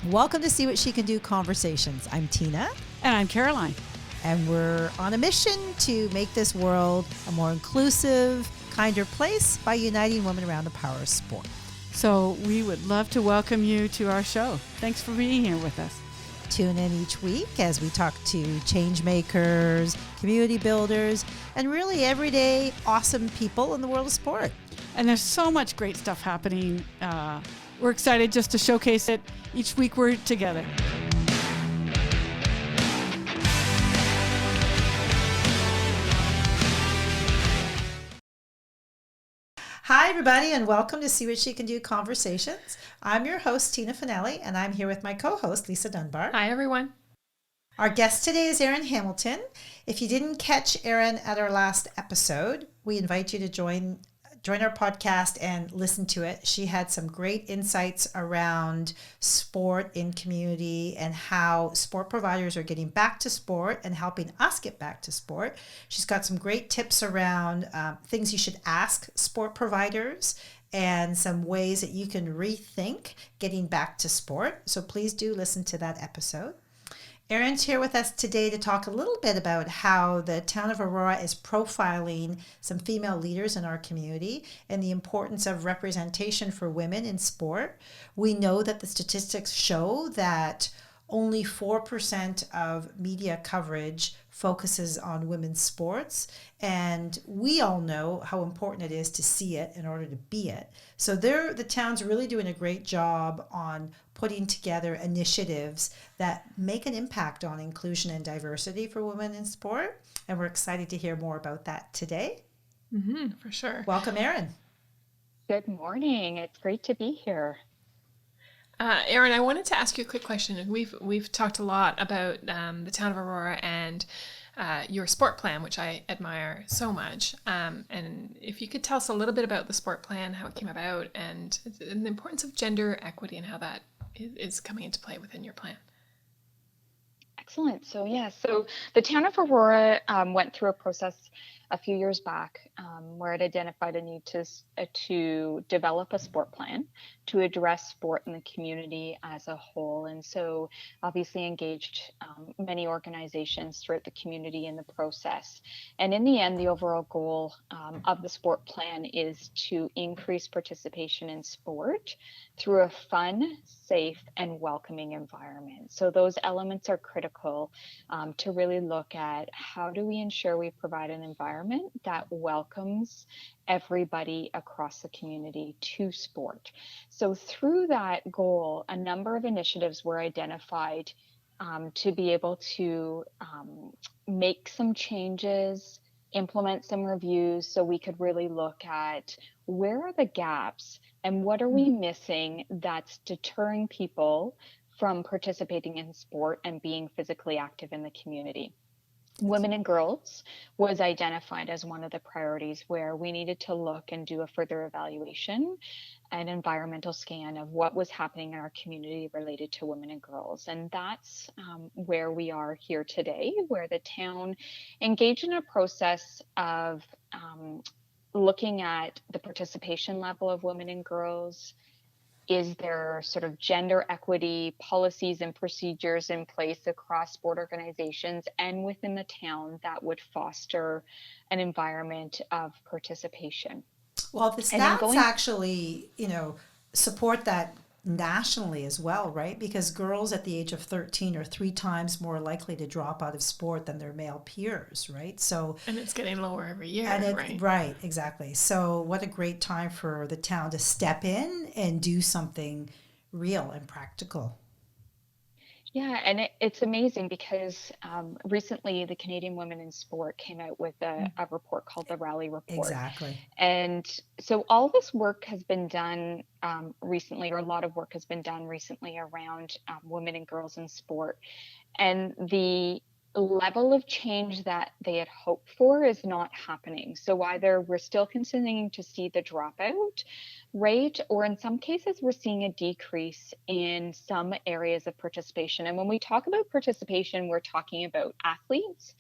Welcome to See What She Can Do Conversations. I'm Tina. And I'm Caroline. And we're on a mission to make this world a more inclusive, kinder place by uniting women around the power of sport. So we would love to welcome you to our show. Thanks for being here with us. Tune in each week as we talk to change makers, community builders, and really everyday awesome people in the world of sport. And there's so much great stuff happening. We're excited just to showcase it. Each week we're together. Hi, everybody, and welcome to See What She Can Do Conversations. I'm your host, Tina Finelli, and I'm here with my co-host, Lisa Dunbar. Hi, everyone. Our guest today is Erin Hamilton. If you didn't catch Erin at our last episode, we invite you to join our podcast and listen to it. She had some great insights around sport in community and how sport providers are getting back to sport and helping us get back to sport. She's got some great tips around things you should ask sport providers and some ways that you can rethink getting back to sport. So please do listen to that episode. Erin's here with us today to talk a little bit about how the Town of Aurora is profiling some female leaders in our community and the importance of representation for women in sport. We know that the statistics show that only 4% of media coverage focuses on women's sports, and we all know how important it is to see it in order to be it. So the town's really doing a great job on putting together initiatives that make an impact on inclusion and diversity for women in sport, and we're excited to hear more about that today. For sure. Welcome, Erin. Good morning. It's great to be here. Erin, I wanted to ask you a quick question. We've talked a lot about the Town of Aurora and your sport plan, which I admire so much. And if you could tell us a little bit about the sport plan, how it came about, and the importance of gender equity and how that is coming into play within your plan. Excellent. So the Town of Aurora went through a process a few years back where it identified a need to develop a sport plan to address sport in the community as a whole. And so obviously engaged many organizations throughout the community in the process. And in the end, the overall goal of the sport plan is to increase participation in sport through a fun, safe, and welcoming environment. So those elements are critical to really look at how do we ensure we provide an environment that welcomes everybody across the community to sport. So through that goal, a number of initiatives were identified to be able to make some changes, implement some reviews, so we could really look at where are the gaps and what are we missing that's deterring people from participating in sport and being physically active in the community. Women and girls was identified as one of the priorities where we needed to look and do a further evaluation, an environmental scan of what was happening in our community related to women and girls. And that's where we are here today, where the town engaged in a process of looking at the participation level of women and girls. Is there sort of gender equity policies and procedures in place across sport organizations and within the town that would foster an environment of participation? Well, the stats actually, support that nationally as well, right? Because girls at the age of 13 are 3 times more likely to drop out of sport than their male peers, right? So, and it's getting lower every year, right? Right, exactly. So what a great time for the town to step in and do something real and practical. Yeah, and it's amazing because recently the Canadian Women in Sport came out with a report called the Rally Report. Exactly. And so all this work has been done recently, or a lot of work has been done recently around women and girls in sport. And the level of change that they had hoped for is not happening. So either we're still continuing to see the dropout rate, or in some cases, we're seeing a decrease in some areas of participation. And when we talk about participation, we're talking about athletes,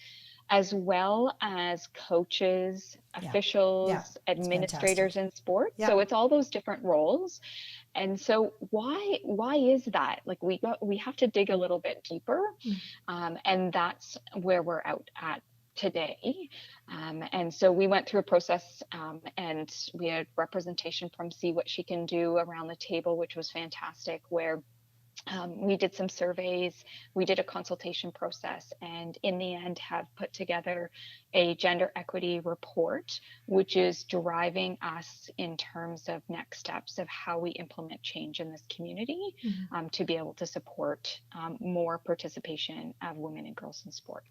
as well as coaches, officials, administrators in sport. So it's all those different roles. And so why is that? Like we have to dig a little bit deeper, and that's where we're out at today. And so we went through a process, and we had representation from See What She Can Do around the table, which was fantastic, where we did some surveys, we did a consultation process, and in the end have put together a gender equity report, which is driving us in terms of next steps of how we implement change in this community, to be able to support more participation of women and girls in sport.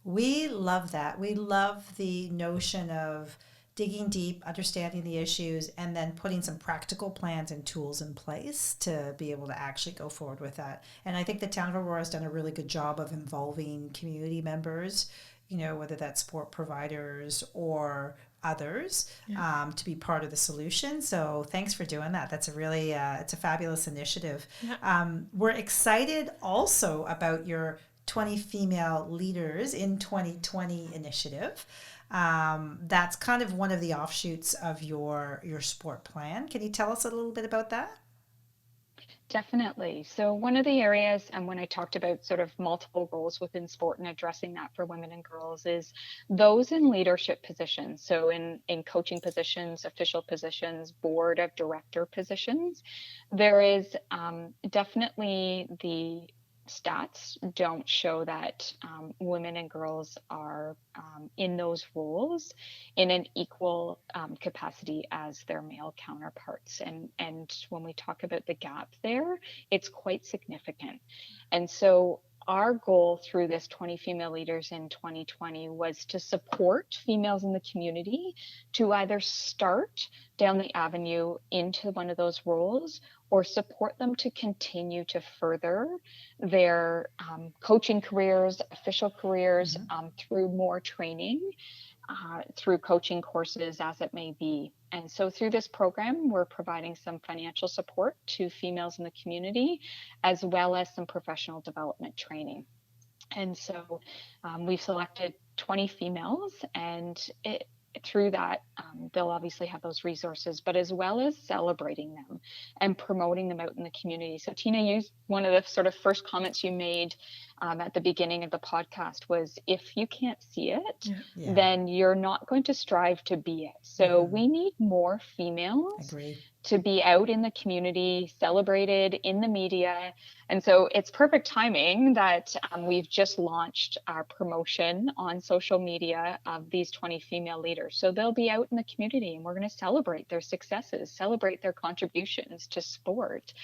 We love that. We love the notion of digging deep, understanding the issues, and then putting some practical plans and tools in place to be able to actually go forward with that. And I think the Town of Aurora has done a really good job of involving community members, whether that's sport providers or others, to be part of the solution. So thanks for doing that. That's a really, it's a fabulous initiative. We're excited also about your 20 female leaders in 2020 initiative. That's kind of one of the offshoots of your sport plan. Can you tell us a little bit about that? Definitely. So one of the areas, and when I talked about sort of multiple roles within sport and addressing that for women and girls, is those in leadership positions. So in coaching positions, official positions, board of director positions, there is definitely the stats don't show that women and girls are in those roles in an equal capacity as their male counterparts. And when we talk about the gap there, it's quite significant. And so our goal through this 20 female leaders in 2020 was to support females in the community to either start down the avenue into one of those roles or support them to continue to further their coaching careers, official careers, through more training, through coaching courses, as it may be. And so through this program, we're providing some financial support to females in the community, as well as some professional development training. And so we've selected 20 females, and through that, they'll obviously have those resources, but as well as celebrating them and promoting them out in the community. So Tina, one of the sort of first comments you made at the beginning of the podcast was, if you can't see it, then you're not going to strive to be it. So we need more females to be out in the community, celebrated in the media. And so it's perfect timing that we've just launched our promotion on social media of these 20 female leaders. So they'll be out in the community, and we're going to celebrate their successes, celebrate their contributions to sport,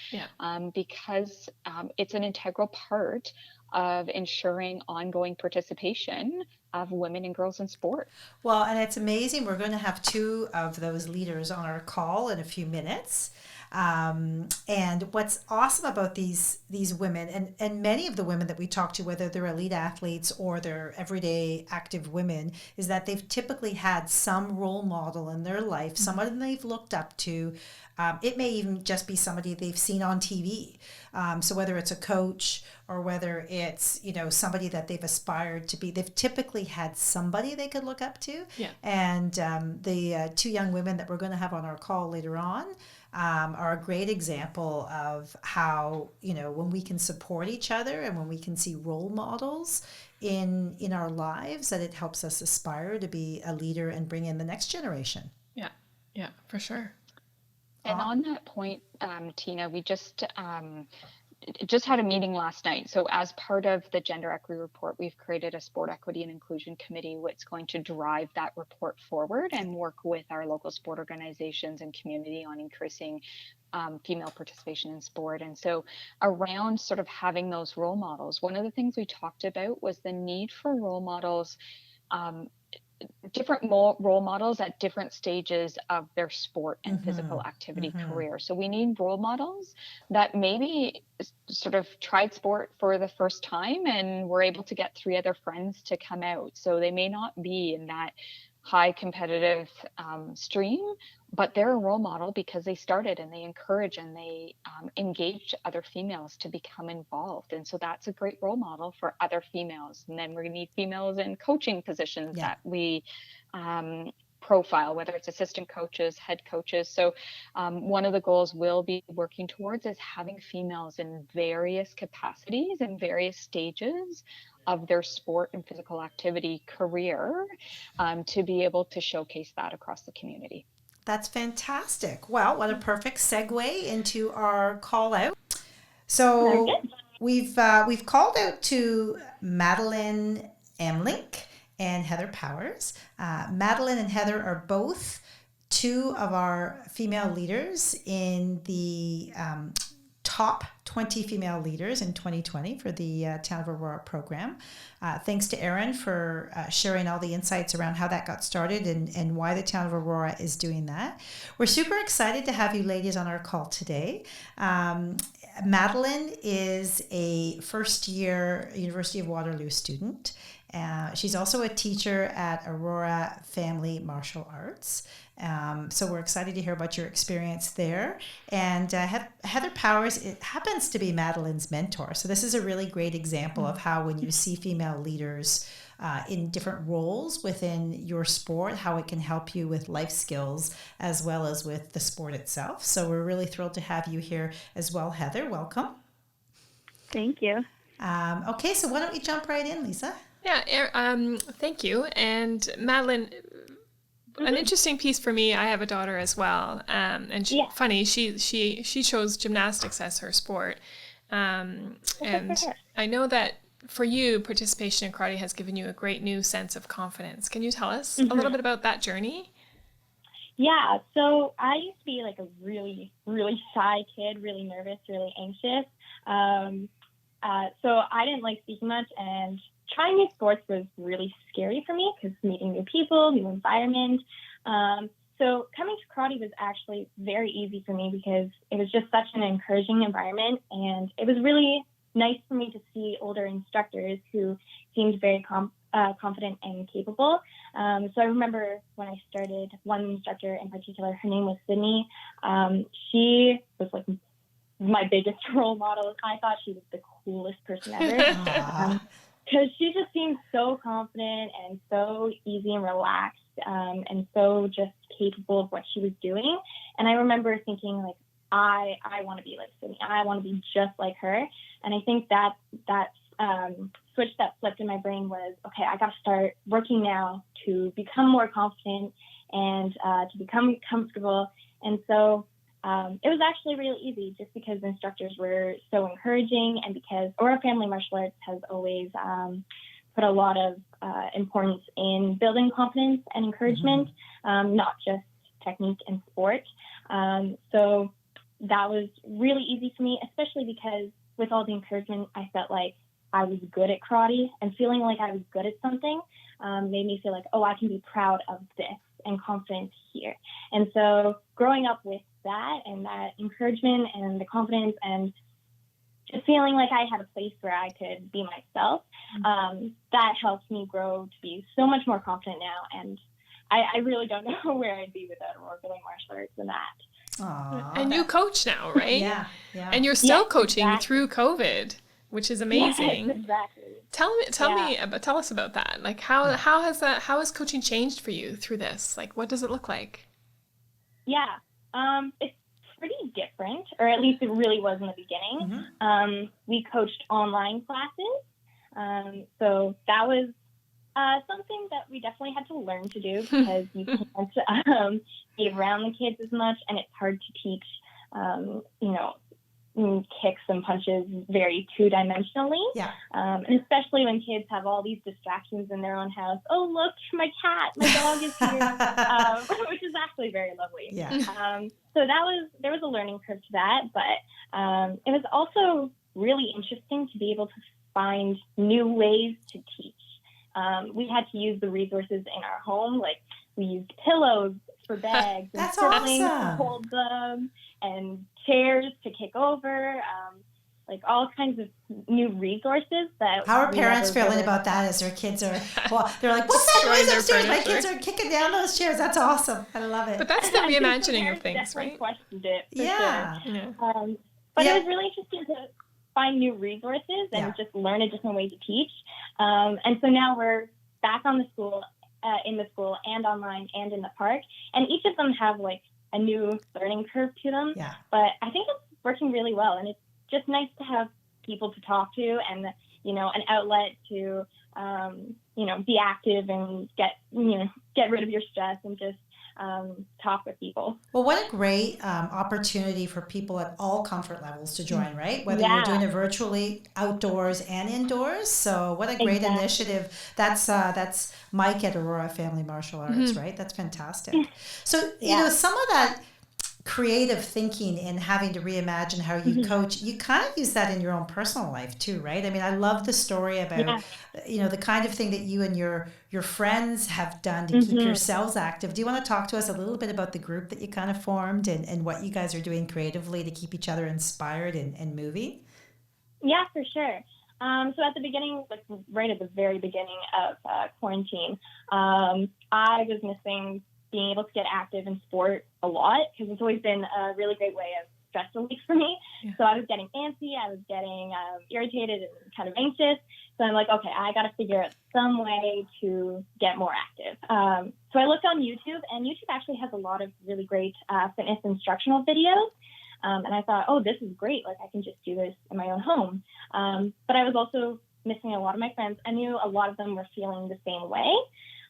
because it's an integral part of ensuring ongoing participation of women and girls in sport. Well, and it's amazing. We're going to have two of those leaders on our call in a few minutes. And what's awesome about these women, and many of the women that we talk to, whether they're elite athletes or they're everyday active women, is that they've typically had some role model in their life, someone they've looked up to. It may even just be somebody they've seen on TV. So whether it's a coach or whether it's, somebody that they've aspired to be, they've typically had somebody they could look up to. And the two young women that we're going to have on our call later on are a great example of how, when we can support each other and when we can see role models in our lives, that it helps us aspire to be a leader and bring in the next generation. Yeah, for sure. And on that point, Tina, we just had a meeting last night. So as part of the gender equity report, we've created a sport equity and inclusion committee, which going to drive that report forward and work with our local sport organizations and community on increasing female participation in sport. And so around sort of having those role models, one of the things we talked about was the need for role models, different role models at different stages of their sport and physical activity career. So we need role models that maybe sort of tried sport for the first time and were able to get 3 other friends to come out. So they may not be in that high competitive stream, but they're a role model because they started and they encourage and they engage other females to become involved. And so that's a great role model for other females. And then we're going to need females in coaching positions that we profile, whether it's assistant coaches, head coaches. So one of the goals we'll be working towards is having females in various capacities and various stages of their sport and physical activity career, to be able to showcase that across the community. That's fantastic. Well, what a perfect segue into our call out. So we've called out to Madeline Amelink and Heather Powers. Madeline and Heather are both two of our female leaders in the top 20 female leaders in 2020 for the Town of Aurora program. Thanks to Erin for sharing all the insights around how that got started and why the Town of Aurora is doing that. We're super excited to have you ladies on our call today. Madeline is a first-year University of Waterloo student. She's also a teacher at Aurora Family Martial Arts. So we're excited to hear about your experience there. And Heather Powers, it happens to be Madeline's mentor. So this is a really great example of how when you see female leaders in different roles within your sport, how it can help you with life skills as well as with the sport itself. So we're really thrilled to have you here as well, Heather. Welcome. Thank you. Okay, so why don't we jump right in, Lisa? Yeah, thank you. And Madeline, an interesting piece for me, I have a daughter as well. And funny, she chose gymnastics as her sport. And I know that for you, participation in karate has given you a great new sense of confidence. Can you tell us a little bit about that journey? Yeah, so I used to be like a really, really shy kid, really nervous, really anxious. So I didn't like speaking much, and trying new sports was really scary for me because meeting new people, new environment. So coming to karate was actually very easy for me because it was just such an encouraging environment, and it was really nice for me to see older instructors who seemed very confident and capable. So I remember when I started, one instructor in particular, her name was Sydney. She was like my biggest role model. I thought she was the coolest person ever. Because she just seemed so confident and so easy and relaxed, and so just capable of what she was doing. And I remember thinking, like, I want to be like Sydney. I want to be just like her. And I think that switch that flipped in my brain was, okay, I got to start working now to become more confident and to become comfortable. And so it was actually really easy just because the instructors were so encouraging, and because Aurora Family Martial Arts has always put a lot of importance in building confidence and encouragement, not just technique and sport. So that was really easy for me, especially because with all the encouragement, I felt like I was good at karate, and feeling like I was good at something made me feel like, oh, I can be proud of this and confident here. And so growing up with that and that encouragement and the confidence and just feeling like I had a place where I could be myself, that helped me grow to be so much more confident now. And I really don't know where I'd be without Aurora Family Martial Arts than that. Aww, and you coach now, right? Yeah. And you're still coaching through COVID, which is amazing. Yes, exactly. Tell us about that. Like how has coaching changed for you through this? Like, what does it look like? Yeah, it's pretty different, or at least it really was in the beginning. We coached online classes, so that was something that we definitely had to learn to do because you can't be around the kids as much, and it's hard to teach, kicks and punches very two-dimensionally. Yeah. And especially when kids have all these distractions in their own house. Oh, look, my cat, my dog is here, which is actually very lovely. Yeah. So there was a learning curve to that, but it was also really interesting to be able to find new ways to teach. We had to use the resources in our home, like we used pillows for bags and siblings to hold them, and chairs to kick over, like all kinds of new resources that. How are parents feeling about that as their kids are? Well, they're like, "What's that noise upstairs?" My kids are kicking down those chairs. That's awesome. I love it. But that's the reimagining of things, right? Questioned it. Sure. But it was really interesting to find new resources and just learn a different way to teach. And so now we're back on the school in the school and online and in the park. And each of them have like a new learning curve to them. Yeah. But I think it's working really well. And it's just nice to have people to talk to and, an outlet to, be active and get rid of your stress and just talk with people. Well, what a great opportunity for people at all comfort levels to join, right? Whether you're doing it virtually, outdoors and indoors. So what a great initiative. That's Mike at Aurora Family Martial Arts, right? That's fantastic. So, some of that creative thinking in having to reimagine how you coach, you kind of use that in your own personal life too, right? I mean, I love the story about, the kind of thing that you and your friends have done to keep yourselves active. Do you want to talk to us a little bit about the group that you kind of formed and what you guys are doing creatively to keep each other inspired and moving? Yeah, for sure. So at the beginning, like right at the very beginning of quarantine, I was missing being able to get active in sport a lot because it's always been a really great way of stress relief for me. Yeah. So I was getting antsy, I was getting irritated and kind of anxious. So I'm like, okay, I got to figure out some way to get more active. So I looked on YouTube, and YouTube actually has a lot of really great fitness instructional videos. And I thought, oh, this is great. Like I can just do this in my own home. But I was also missing a lot of my friends. I knew a lot of them were feeling the same way.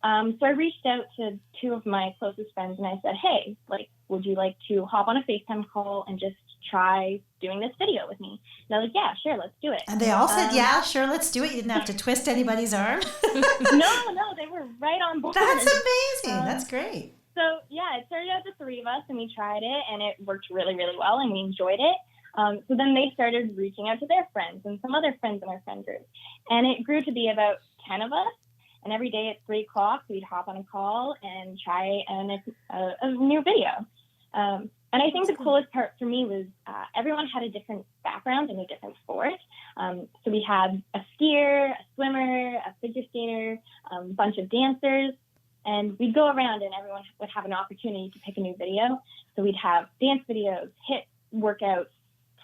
So I reached out to two of my closest friends and I said, hey, like, would you like to hop on a FaceTime call and just try doing this video with me? And they're like, yeah, sure, let's do it. And they all said, yeah, sure, let's do it. You didn't have to twist anybody's arm. No, they were right on board. That's amazing. That's great. So yeah, it started out the three of us and we tried it and it worked really, really well and we enjoyed it. So then they started reaching out to their friends and some other friends in our friend group. And it grew to be about 10 of us. And every day at 3:00, we'd hop on a call and try a new video. And I think the coolest part for me was everyone had a different background and a different sport. So we had a skier, a swimmer, a figure skater, a bunch of dancers. And we'd go around and everyone would have an opportunity to pick a new video. So we'd have dance videos, HIIT workouts,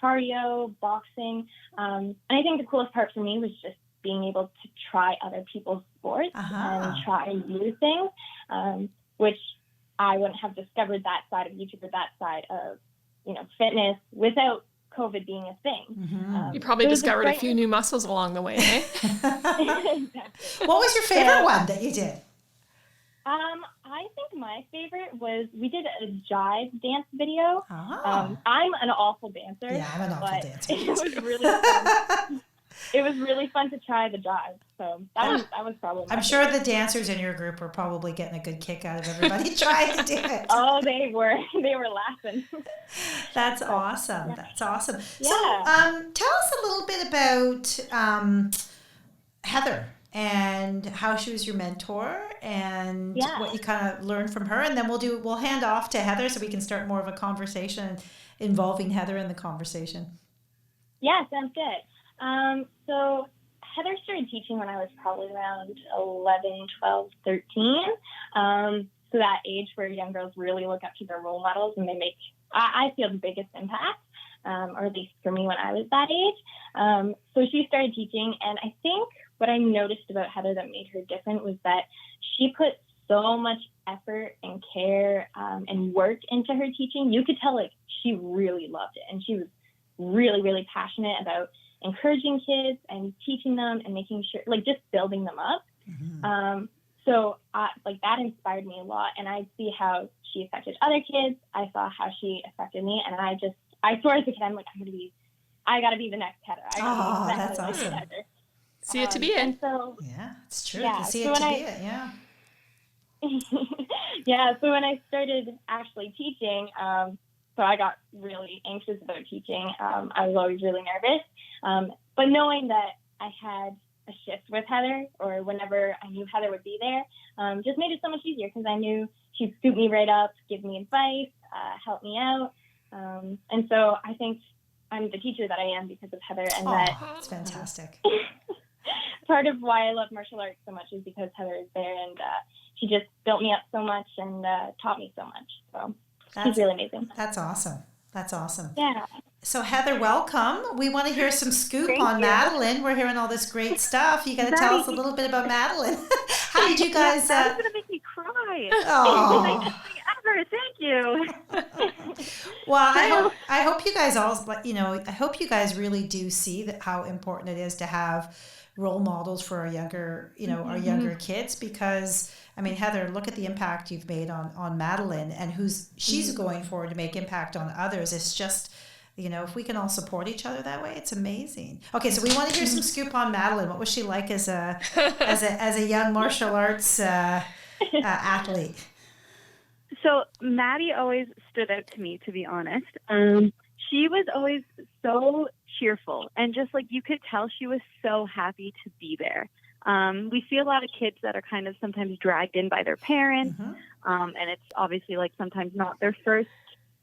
cardio, boxing. And I think the coolest part for me was just being able to try other people's sports and try new things, which I wouldn't have discovered that side of YouTube or that side of, fitness without COVID being a thing. You probably discovered a few new muscles along the way, eh? Exactly. What was your favorite one that you did? I think my favorite was we did a jive dance video. I'm an awful dancer. Yeah, I'm an awful dancer. It was really fun. It was really fun to try the jive. So that was probably I'm sure the dancers in your group were probably getting a good kick out of everybody trying to do it. Oh, they were laughing. That's awesome. Yeah. That's awesome. Yeah. So tell us a little bit about Heather and how she was your mentor and what you kind of learned from her. And then we'll hand off to Heather so we can start more of a conversation involving Heather in the conversation. Yeah, sounds good. So Heather started teaching when I was probably around 11, 12, 13. So that age where young girls really look up to their role models and they make, I feel, the biggest impact, or at least for me when I was that age. So she started teaching, and I think what I noticed about Heather that made her different was that she put so much effort and care and work into her teaching. You could tell like she really loved it, and she was really, really passionate about encouraging kids and teaching them and making sure, like, just building them up. So that inspired me a lot, and I see how she affected other kids. I saw how she affected me, and I swore as a kid, I'm like, I gotta be the next Heather. That's awesome. See it to be it. So, yeah, it's true. Yeah, see it to be it. Yeah. Yeah. So when I started actually teaching, so I got really anxious about teaching. I was always really nervous. But knowing that I had a shift with Heather, or whenever I knew Heather would be there, just made it so much easier because I knew she'd scoop me right up, give me advice, help me out. And so I think I'm the teacher that I am because of Heather. And that's fantastic. Part of why I love martial arts so much is because Heather is there, and she just built me up so much and taught me so much. So she's really amazing. That's awesome. That's awesome. Yeah. So Heather, welcome. We want to hear some scoop on Madeline. We're hearing all this great stuff. You got to tell us a little bit about Madeline. How did you guys? I was going to make Yay! Oh. Nicest thing ever. Thank you. Well, I hope you guys all, I hope you guys really do see that how important it is to have role models for our younger, our younger kids, because I mean, Heather, look at the impact you've made on Madeline, and she's going forward to make impact on others. It's just, if we can all support each other that way, it's amazing. Okay, so we want to hear some scoop on Madeline. What was she like as a young martial arts athlete? So Maddie always stood out to me, to be honest. She was always so cheerful, and just like you could tell, she was so happy to be there. We see a lot of kids that are kind of sometimes dragged in by their parents, and it's obviously like sometimes not their first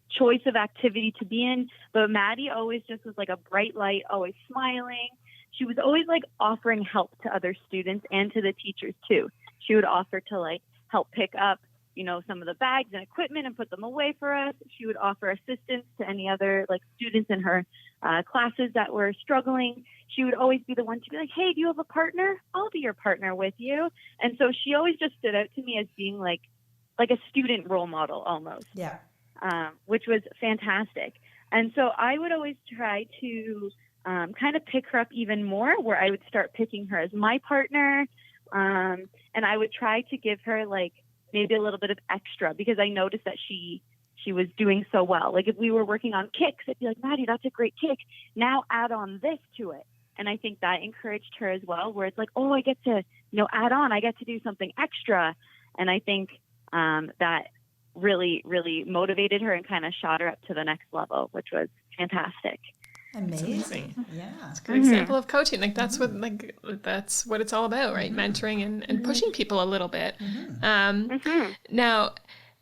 choice of activity to be in. But Maddie always just was like a bright light, always smiling. She was always like offering help to other students and to the teachers too. She would offer to like help pick up some of the bags and equipment and put them away for us. She would offer assistance to any other like students in her classes that were struggling. She would always be the one to be like, hey, do you have a partner? I'll be your partner with you. And so she always just stood out to me as being like a student role model almost. Yeah. Which was fantastic. And so I would always try to kind of pick her up even more, where I would start picking her as my partner. And I would try to give her like maybe a little bit of extra, because I noticed that she was doing so well. Like if we were working on kicks, I'd be like, Maddie, that's a great kick. Now add on this to it. And I think that encouraged her as well, where it's like, oh, I get to, add on, I get to do something extra. And I think that really, really motivated her and kind of shot her up to the next level, which was fantastic. Amazing. Yeah. It's a good example of coaching. Like that's what it's all about, right? Mentoring and pushing people a little bit. Now,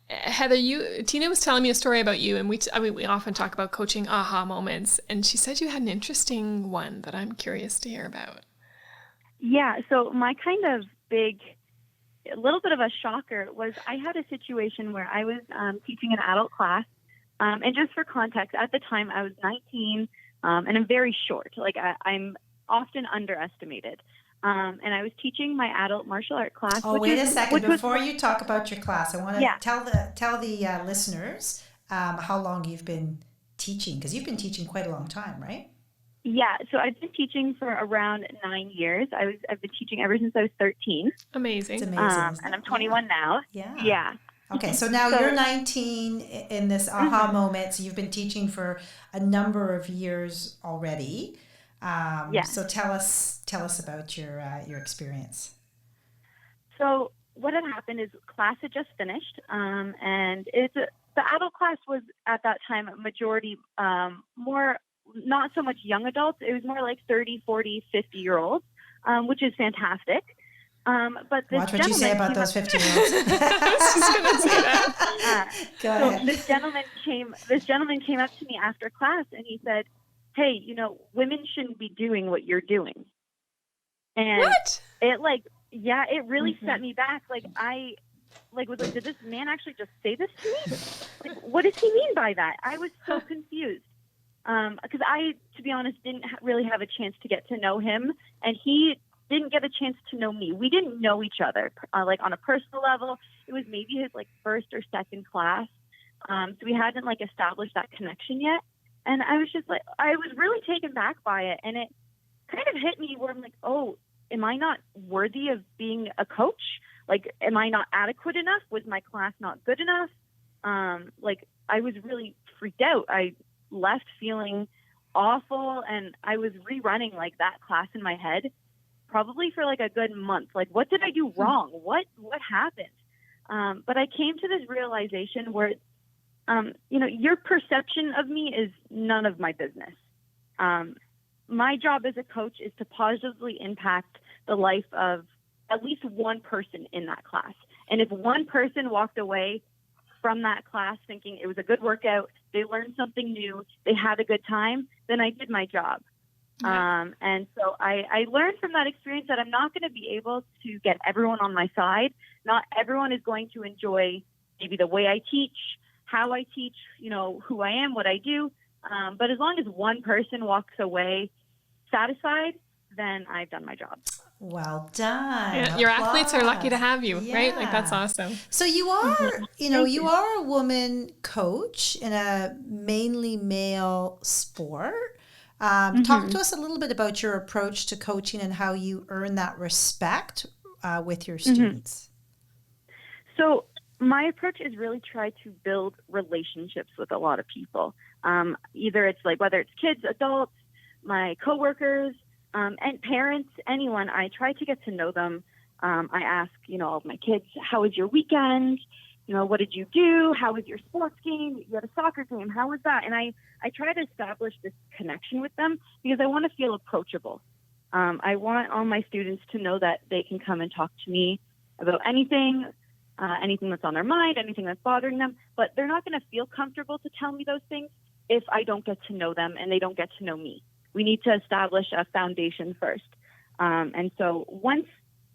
Heather, Tina was telling me a story about you, and we often talk about coaching aha moments, and she said you had an interesting one that I'm curious to hear about. Yeah. So my kind of a little bit of a shocker was I had a situation where I was teaching an adult class, and just for context, at the time I was 19. And I'm very short. Like I'm often underestimated. And I was teaching my adult martial art class. Oh, wait a second. Before you talk about your class, I want to tell the listeners how long you've been teaching, because you've been teaching quite a long time, right? Yeah. So I've been teaching for around 9 years. I've been teaching ever since I was 13. Amazing. It's amazing. And I'm 21 now. Yeah. Yeah. Okay, so now you're 19 in this aha moment. So you've been teaching for a number of years already. So tell us about your experience. So what had happened is class had just finished, and the adult class was at that time majority more, not so much young adults. It was more like 30, 40, 50-year-olds, which is fantastic. But this watch what you say about those 50-year-olds. I was just going to say that. Go ahead. So this gentleman came up to me after class, and he said, hey, women shouldn't be doing what you're doing. And what? It really set me back. I was like, did this man actually just say this to me? Like, what does he mean by that? I was so confused. Because I, to be honest, didn't really have a chance to get to know him, and he didn't get a chance to know me. We didn't know each other, on a personal level. It was maybe his first or second class. So we hadn't established that connection yet. And I was just I was really taken back by it. And it kind of hit me where I'm like, oh, am I not worthy of being a coach? Am I not adequate enough? Was my class not good enough? I was really freaked out. I left feeling awful, and I was rerunning that class in my head probably for a good month. What did I do wrong? What happened? But I came to this realization where, your perception of me is none of my business. My job as a coach is to positively impact the life of at least one person in that class. And if one person walked away from that class thinking it was a good workout, they learned something new, they had a good time, then I did my job. Yeah. And so I learned from that experience that I'm not going to be able to get everyone on my side. Not everyone is going to enjoy maybe the way I teach, how I teach, who I am, what I do. But as long as one person walks away satisfied, then I've done my job. Well done. Yeah, your athletes are lucky to have you, right? Like, that's Yeah. awesome. So you are, you are a woman coach in a mainly male sport. Talk to us a little bit about your approach to coaching and how you earn that respect with your students. So my approach is really try to build relationships with a lot of people. Either it's like, whether it's kids, adults, my coworkers, and parents, anyone, I try to get to know them. I ask, all of my kids, how was your weekend? What did you do? How was your sports game? You had a soccer game. How was that? And I try to establish this connection with them because I want to feel approachable. I want all my students to know that they can come and talk to me about anything that's on their mind, anything that's bothering them, but they're not going to feel comfortable to tell me those things if I don't get to know them and they don't get to know me. We need to establish a foundation first. And so once,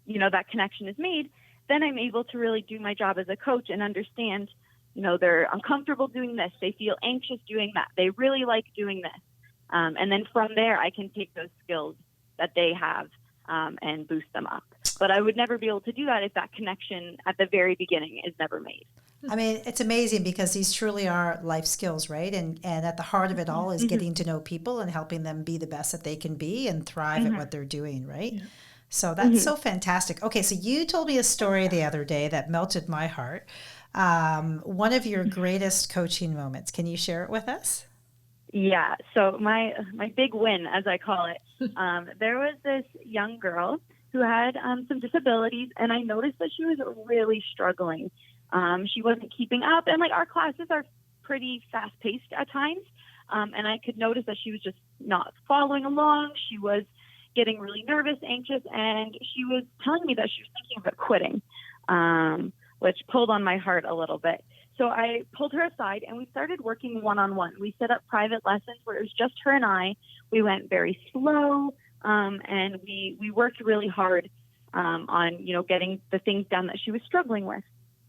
that connection is made, then I'm able to really do my job as a coach and understand, they're uncomfortable doing this. They feel anxious doing that. They really like doing this. And then from there, I can take those skills that they have and boost them up. But I would never be able to do that if that connection at the very beginning is never made. I mean, it's amazing because these truly are life skills, right? And at the heart of it all is getting to know people and helping them be the best that they can be and thrive at what they're doing, right? Yeah. So that's so fantastic. Okay, so you told me a story the other day that melted my heart. One of your greatest coaching moments. Can you share it with us? Yeah. So my big win, as I call it, there was this young girl who had some disabilities, and I noticed that she was really struggling. She wasn't keeping up, and our classes are pretty fast paced at times. And I could notice that she was just not following along. She was getting really nervous, anxious, and she was telling me that she was thinking about quitting, which pulled on my heart a little bit. So I pulled her aside and we started working one-on-one. We set up private lessons where it was just her and I. We went very slow, and we worked really hard on, getting the things done that she was struggling with.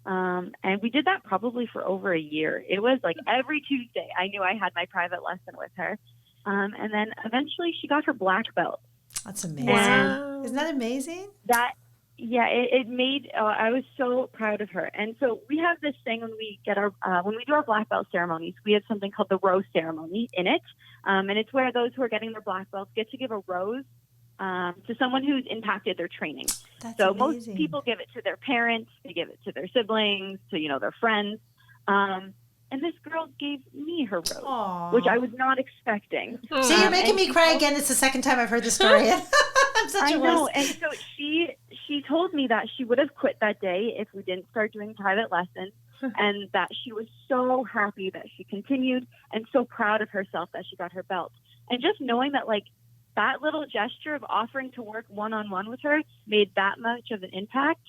And we did that probably for over a year. It was like every Tuesday I knew I had my private lesson with her. And then eventually she got her black belt. That's amazing. Wow. Isn't that amazing? It made, I was so proud of her. And so we have this thing when we get when we do our black belt ceremonies, we have something called the rose ceremony in it. And it's where those who are getting their black belts get to give a rose to someone who's impacted their training. That's so amazing. Most people give it to their parents, they give it to their siblings, to, their friends. And this girl gave me her rose, Aww. which I was not expecting. See, you're making me cry again. It's the second time I've heard the story. I know. And so she told me that she would have quit that day if we didn't start doing private lessons, and that she was so happy that she continued and so proud of herself that she got her belt. And just knowing that, that little gesture of offering to work one-on-one with her made that much of an impact.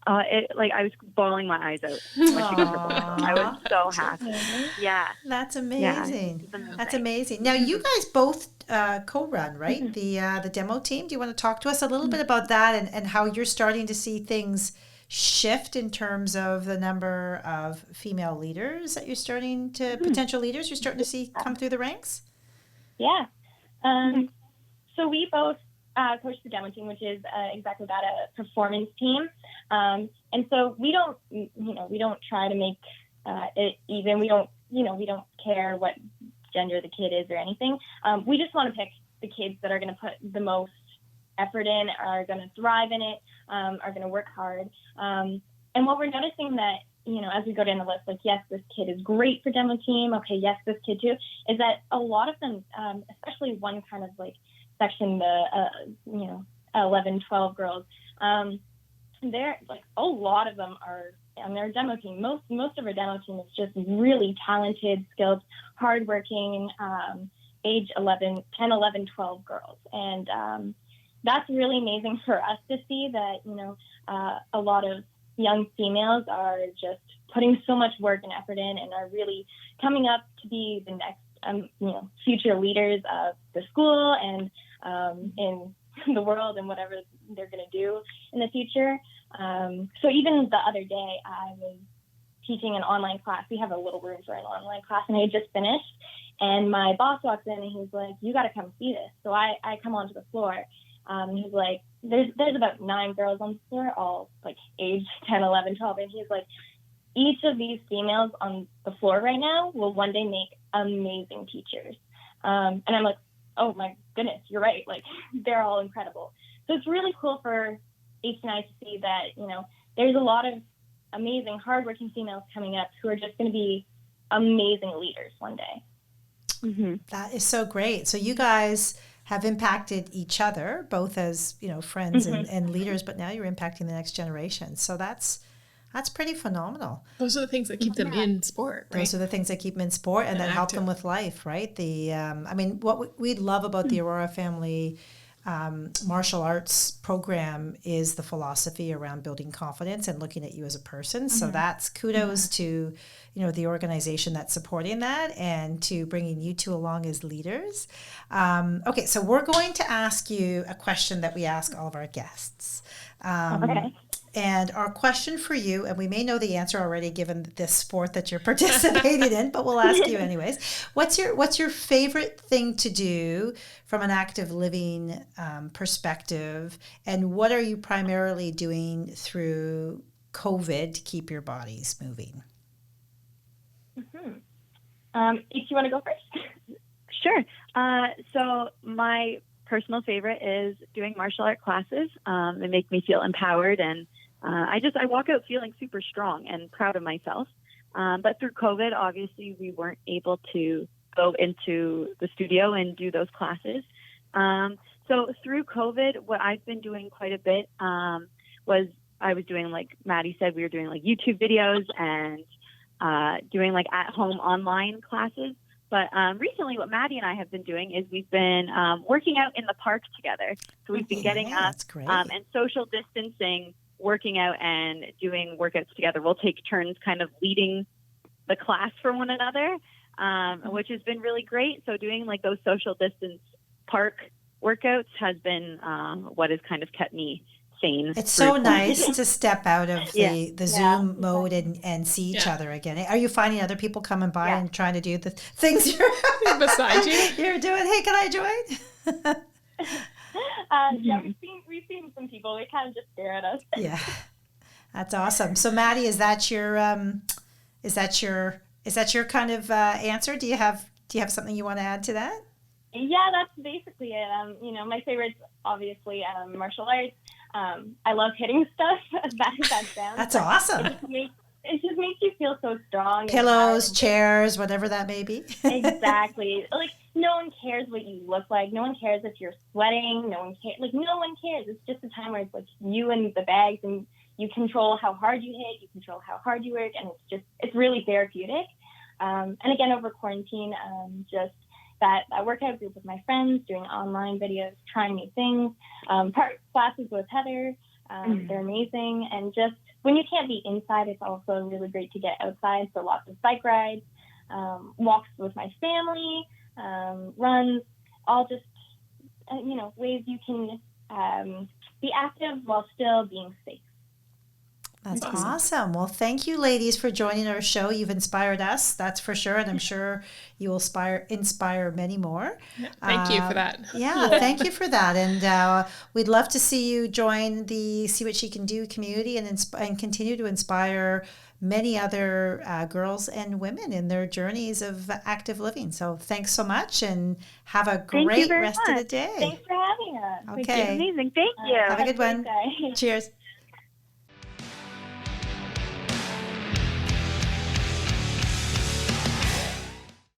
I was bawling my eyes out when she got her belt. I was so happy. Yeah. That's amazing. Yeah, that's amazing. Now, you guys both co-run, right? Mm-hmm. The demo team. Do you want to talk to us a little bit about that and how you're starting to see things shift in terms of the number of female leaders that you're starting to, potential leaders you're starting to see come through the ranks? Yeah. So we both coach the demo team, which is exactly that, a performance team. And so we don't try to make it even. We don't care what gender the kid is or anything. We just want to pick the kids that are going to put the most effort in, are going to thrive in it, are going to work hard. And what we're noticing that, as we go down the list, yes, this kid is great for demo team. Okay, yes, this kid too, is that a lot of them, especially one kind of section, the 11, 12 girls, they're a lot of them are on their demo team. Most of our demo team is just really talented, skilled, hardworking, age 10, 11, 12 girls. And that's really amazing for us to see that, a lot of young females are just putting so much work and effort in and are really coming up to be the next, future leaders of the school and in the world and whatever they're going to do in the future. So even the other day, I was teaching an online class. We have a little room for an online class, and I had just finished. And my boss walks in, and he's like, "You got to come see this." So I come onto the floor, He's like, there's about 9 girls on the floor, all like age 10, 11, 12. And he's like, each of these females on the floor right now will one day make amazing teachers. And I'm like, oh my goodness, you're right. Like, they're all incredible. So it's really cool for H and I to see that, you know, there's a lot of amazing, hardworking females coming up who are just going to be amazing leaders one day. Mm-hmm. That is so great. So you guys have impacted each other, both as, you know, friends and leaders, but now you're impacting the next generation. So that's pretty phenomenal. Those are the things that keep them in sport, right? Those are the things that keep them in sport and that help them with life, right? I mean, what we love about the Aurora family martial arts program is the philosophy around building confidence and looking at you as a person. So that's kudos to, you know, the organization that's supporting that and to bringing you two along as leaders. Okay, so we're going to ask you a question that we ask all of our guests. Okay. And our question for you, and we may know the answer already given this sport that you're participating in, but we'll ask you anyways. What's your favorite thing to do from an active living perspective? And what are you primarily doing through COVID to keep your bodies moving? If you want to go first. Sure. So my personal favorite is doing martial art classes. They make me feel empowered, and I walk out feeling super strong and proud of myself. But through COVID, obviously, we weren't able to go into the studio and do those classes. So through COVID, what I've been doing quite a bit was I was doing, like Maddie said, we were doing like YouTube videos and doing like at-home online classes. But recently what Maddie and I have been doing is we've been working out in the park together. So we've been getting up and social distancing, working out and doing workouts together. We'll take turns kind of leading the class for one another, which has been really great. So doing like those social distance park workouts has been what has kind of kept me sane. It's so nice to step out of the Zoom mode and see each other again. Are you finding other people coming by and trying to do the things you're beside you're doing? Hey, can I join? Yeah, we've seen some people. They kind of just stare at us. Yeah, that's awesome. So, Maddie, is that your kind of answer? Do you have something you want to add to that? Yeah, that's basically it. You know, my favorite's obviously martial arts. I love hitting stuff. That sounds. That's awesome. It just makes you feel so strong. Pillows, chairs, whatever that may be. Exactly. Like, no one cares what you look like. No one cares if you're sweating. No one cares. Like, no one cares. It's just a time where it's like you and the bags, and you control how hard you hit. You control how hard you work, and it's really therapeutic. And again, over quarantine, just that workout group with my friends, doing online videos, trying new things, classes with Heather. They're amazing. And just when you can't be inside, it's also really great to get outside. So lots of bike rides, walks with my family, runs, all just, ways you can be active while still being safe. That's awesome. Well, thank you, ladies, for joining our show. You've inspired us, that's for sure, and I'm sure you will inspire many more. Thank you for that. Yeah, thank you for that. And we'd love to see you join the See What She Can Do community and continue to inspire many other girls and women in their journeys of active living. So thanks so much, and have a great rest of the day. Thanks for having us. Okay. Amazing. Thank you. Have a good one. Cheers.